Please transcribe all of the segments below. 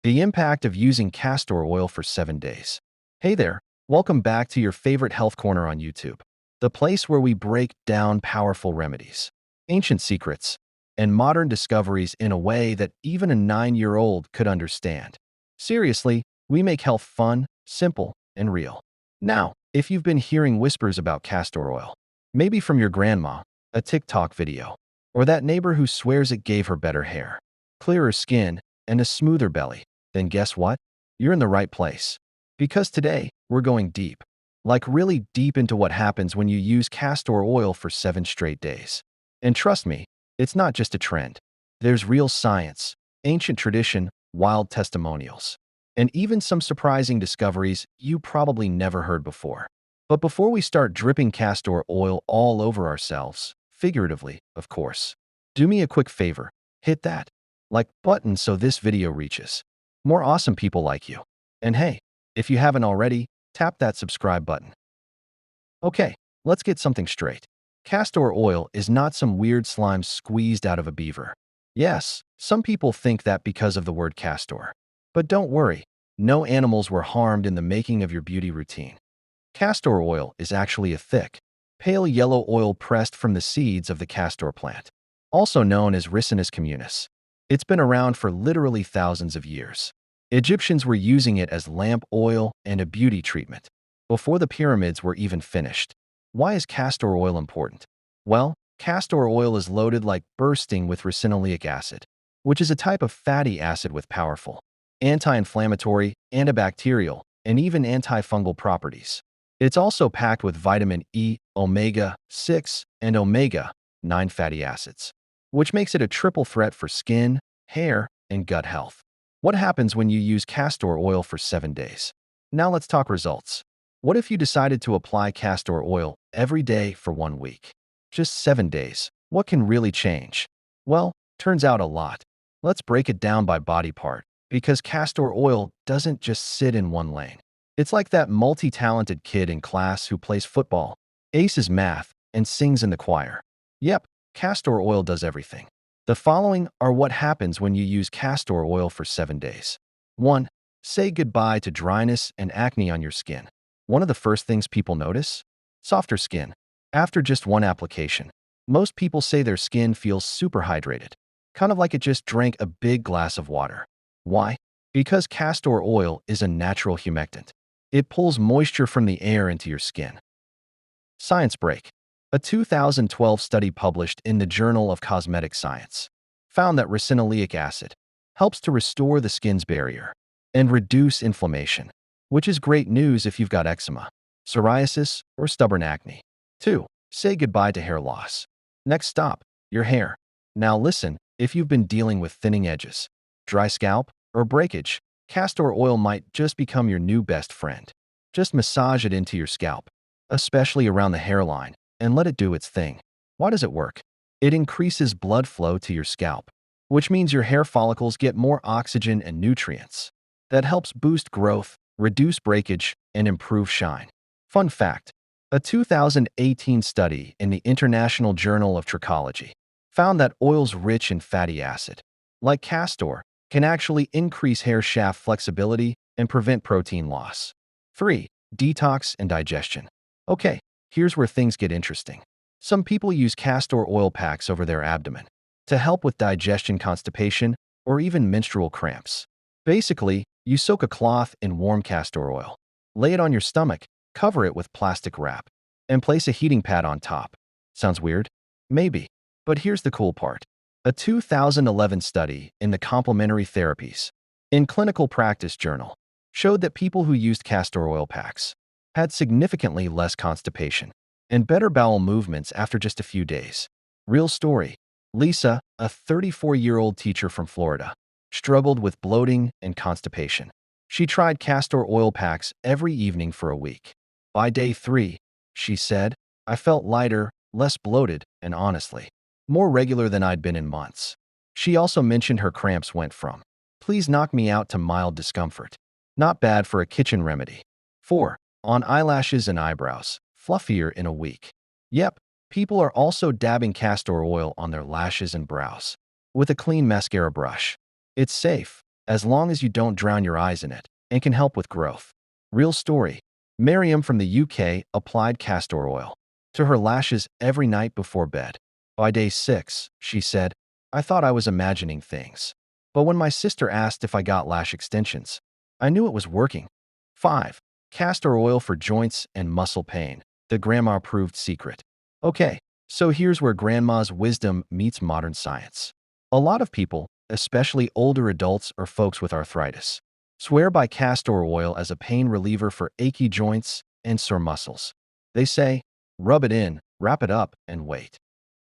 The impact of using castor oil for 7 days. Hey there, welcome back to your favorite health corner on YouTube, the place where we break down powerful remedies, ancient secrets, and modern discoveries in a way that even a 9-year-old could understand. Seriously, we make health fun, simple, and real. Now, if you've been hearing whispers about castor oil, maybe from your grandma, a TikTok video, or that neighbor who swears it gave her better hair, clearer skin, and a smoother belly, then guess what? You're in the right place. Because today, we're going deep. Like really deep into what happens when you use castor oil for 7 straight days. And trust me, it's not just a trend. There's real science, ancient tradition, wild testimonials, and even some surprising discoveries you probably never heard before. But before we start dripping castor oil all over ourselves, figuratively, of course, do me a quick favor. Hit that like button so this video reaches more awesome people like you. And hey, if you haven't already, tap that subscribe button. Okay, let's get something straight. Castor oil is not some weird slime squeezed out of a beaver. Yes, some people think that because of the word castor. But don't worry, no animals were harmed in the making of your beauty routine. Castor oil is actually a thick, pale yellow oil pressed from the seeds of the castor plant, also known as Ricinus communis. It's been around for literally thousands of years. Egyptians were using it as lamp oil and a beauty treatment before the pyramids were even finished. Why is castor oil important? Well, castor oil is loaded like bursting with ricinoleic acid, which is a type of fatty acid with powerful anti-inflammatory, antibacterial, and even antifungal properties. It's also packed with vitamin E, omega-6, and omega-9 fatty acids, which makes it a triple threat for skin, hair, and gut health. What happens when you use castor oil for 7 days? Now let's talk results. What if you decided to apply castor oil every day for 1 week? Just 7 days. What can really change? Well, turns out a lot. Let's break it down by body part, because castor oil doesn't just sit in one lane. It's like that multi-talented kid in class who plays football, aces math, and sings in the choir. Yep, castor oil does everything. The following are what happens when you use castor oil for 7 days. 1. Say goodbye to dryness and acne on your skin. One of the first things people notice? Softer skin. After just one application, most people say their skin feels super hydrated, kind of like it just drank a big glass of water. Why? Because castor oil is a natural humectant. It pulls moisture from the air into your skin. Science break. A 2012 study published in the Journal of Cosmetic Science found that ricinoleic acid helps to restore the skin's barrier and reduce inflammation, which is great news if you've got eczema, psoriasis, or stubborn acne. 2. Say goodbye to hair loss. Next stop, your hair. Now listen, if you've been dealing with thinning edges, dry scalp, or breakage, castor oil might just become your new best friend. Just massage it into your scalp, especially around the hairline, and let it do its thing. Why does it work? It increases blood flow to your scalp, which means your hair follicles get more oxygen and nutrients. That helps boost growth, reduce breakage, and improve shine. Fun fact, a 2018 study in the International Journal of Trichology found that oils rich in fatty acid, like castor, can actually increase hair shaft flexibility and prevent protein loss. 3. Detox and digestion. Okay, here's where things get interesting. Some people use castor oil packs over their abdomen to help with digestion, constipation, or even menstrual cramps. Basically, you soak a cloth in warm castor oil, lay it on your stomach, cover it with plastic wrap, and place a heating pad on top. Sounds weird? Maybe. But here's the cool part. A 2011 study in the Complementary Therapies in Clinical Practice Journal showed that people who used castor oil packs had significantly less constipation and better bowel movements after just a few days. Real story. Lisa, a 34-year-old teacher from Florida, struggled with bloating and constipation. She tried castor oil packs every evening for a week. By day 3, she said, I felt lighter, less bloated, and honestly, more regular than I'd been in months. She also mentioned her cramps went from, please knock me out, to mild discomfort. Not bad for a kitchen remedy. 4. On eyelashes and eyebrows, fluffier in a week. Yep, people are also dabbing castor oil on their lashes and brows with a clean mascara brush. It's safe, as long as you don't drown your eyes in it, and can help with growth. Real story. Miriam from the UK applied castor oil to her lashes every night before bed. By day 6, she said, I thought I was imagining things. But when my sister asked if I got lash extensions, I knew it was working. 5. Castor oil for joints and muscle pain. The grandma-approved secret. Okay, so here's where grandma's wisdom meets modern science. A lot of people, especially older adults or folks with arthritis, swear by castor oil as a pain reliever for achy joints and sore muscles. They say, rub it in, wrap it up, and wait.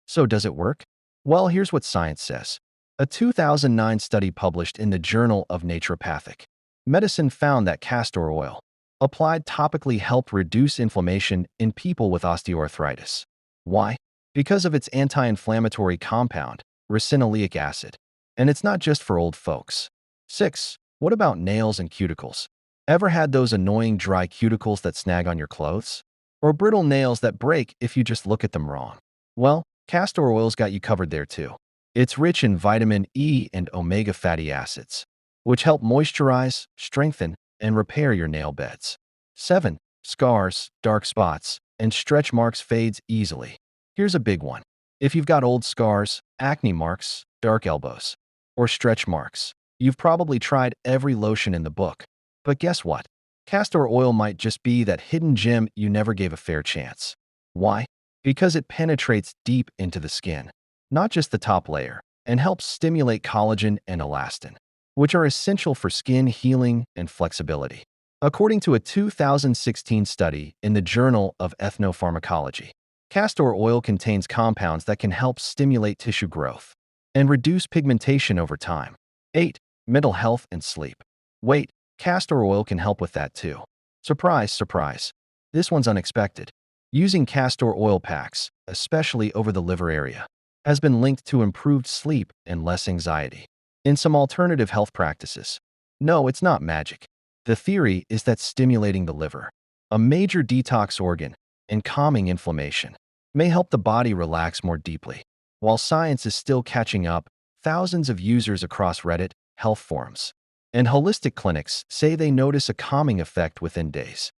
So does it work? Well, here's what science says. A 2009 study published in the Journal of Naturopathic Medicine found that castor oil, applied topically, helped reduce inflammation in people with osteoarthritis. Why? Because of its anti-inflammatory compound, ricinoleic acid. And it's not just for old folks. 6. What about nails and cuticles? Ever had those annoying dry cuticles that snag on your clothes? Or brittle nails that break if you just look at them wrong? Well, castor oil's got you covered there too. It's rich in vitamin E and omega fatty acids, which help moisturize, strengthen, and repair your nail beds. 7. Scars, dark spots, and stretch marks fades easily. Here's a big one. If you've got old scars, acne marks, dark elbows, or stretch marks, you've probably tried every lotion in the book. But guess what? Castor oil might just be that hidden gem you never gave a fair chance. Why? Because it penetrates deep into the skin, not just the top layer, and helps stimulate collagen and elastin, which are essential for skin healing and flexibility. According to a 2016 study in the Journal of Ethnopharmacology, castor oil contains compounds that can help stimulate tissue growth and reduce pigmentation over time. 8. Mental health and sleep. Wait, castor oil can help with that too. Surprise, surprise. This one's unexpected. Using castor oil packs, especially over the liver area, has been linked to improved sleep and less anxiety. In some alternative health practices, no, it's not magic. The theory is that stimulating the liver, a major detox organ, and calming inflammation may help the body relax more deeply. While science is still catching up, thousands of users across Reddit, health forums, and holistic clinics say they notice a calming effect within days.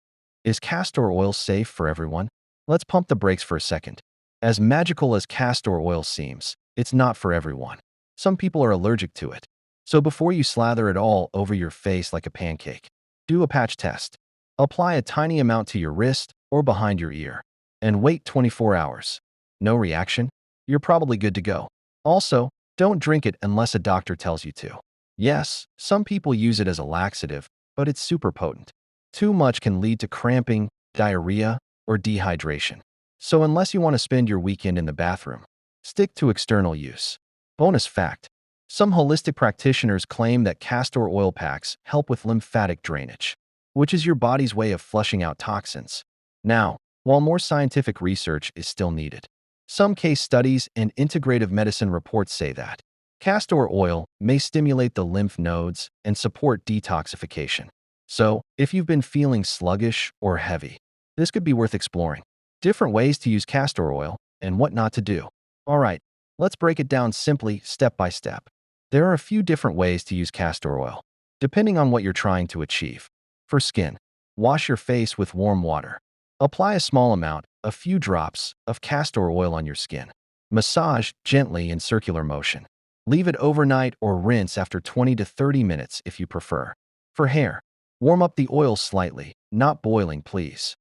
Is castor oil safe for everyone? Let's pump the brakes for a second. As magical as castor oil seems, it's not for everyone. Some people are allergic to it. So before you slather it all over your face like a pancake, do a patch test. Apply a tiny amount to your wrist or behind your ear, and wait 24 hours. No reaction? You're probably good to go. Also, don't drink it unless a doctor tells you to. Yes, some people use it as a laxative, but it's super potent. Too much can lead to cramping, diarrhea, or dehydration. So unless you want to spend your weekend in the bathroom, stick to external use. Bonus fact. Some holistic practitioners claim that castor oil packs help with lymphatic drainage, which is your body's way of flushing out toxins. Now, while more scientific research is still needed, some case studies and integrative medicine reports say that castor oil may stimulate the lymph nodes and support detoxification. So, if you've been feeling sluggish or heavy, this could be worth exploring. Different ways to use castor oil and what not to do. All right, let's break it down simply, step by step. There are a few different ways to use castor oil, depending on what you're trying to achieve. For skin, wash your face with warm water. Apply a small amount, a few drops, of castor oil on your skin. Massage gently in circular motion. Leave it overnight or rinse after 20 to 30 minutes if you prefer. For hair, warm up the oil slightly, not boiling, please.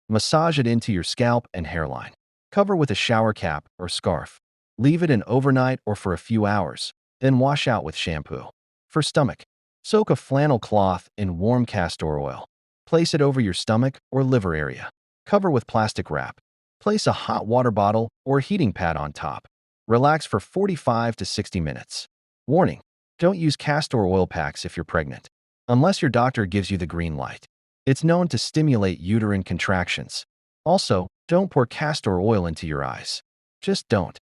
Massage it into your scalp and hairline. Cover with a shower cap or scarf. Leave it in overnight or for a few hours, then wash out with shampoo. For stomach, soak a flannel cloth in warm castor oil. Place it over your stomach or liver area. Cover with plastic wrap. Place a hot water bottle or heating pad on top. Relax for 45 to 60 minutes. Warning: don't use castor oil packs if you're pregnant, unless your doctor gives you the green light. It's known to stimulate uterine contractions. Also, don't pour castor oil into your eyes. Just don't.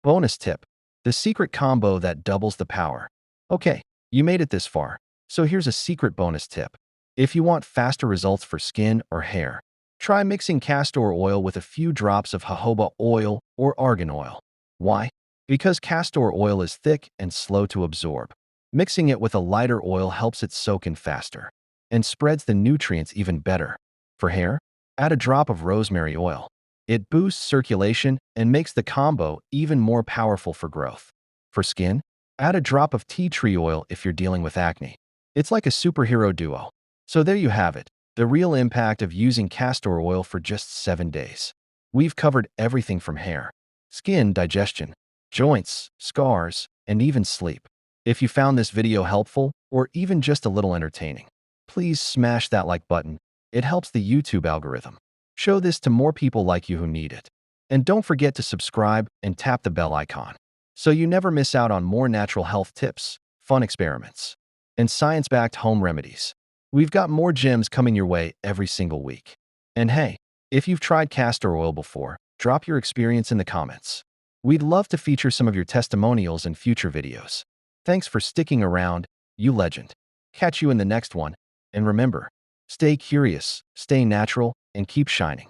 Bonus tip: the secret combo that doubles the power. Okay, you made it this far, so here's a secret bonus tip. If you want faster results for skin or hair, try mixing castor oil with a few drops of jojoba oil or argan oil. Why? Because castor oil is thick and slow to absorb, Mixing it with a lighter oil helps it soak in faster and spreads the nutrients even better. For hair, add a drop of rosemary oil. It boosts circulation and makes the combo even more powerful for growth. For skin, add a drop of tea tree oil if you're dealing with acne. It's like a superhero duo. So there you have it, the real impact of using castor oil for just 7 days. We've covered everything from hair, skin, digestion, joints, scars, and even sleep. If you found this video helpful or even just a little entertaining, please smash that like button. It helps the YouTube algorithm. Show this to more people like you who need it. And don't forget to subscribe and tap the bell icon so you never miss out on more natural health tips, fun experiments, and science-backed home remedies. We've got more gems coming your way every single week. And hey, if you've tried castor oil before, drop your experience in the comments. We'd love to feature some of your testimonials in future videos. Thanks for sticking around, you legend. Catch you in the next one. And remember, stay curious, stay natural, and keep shining.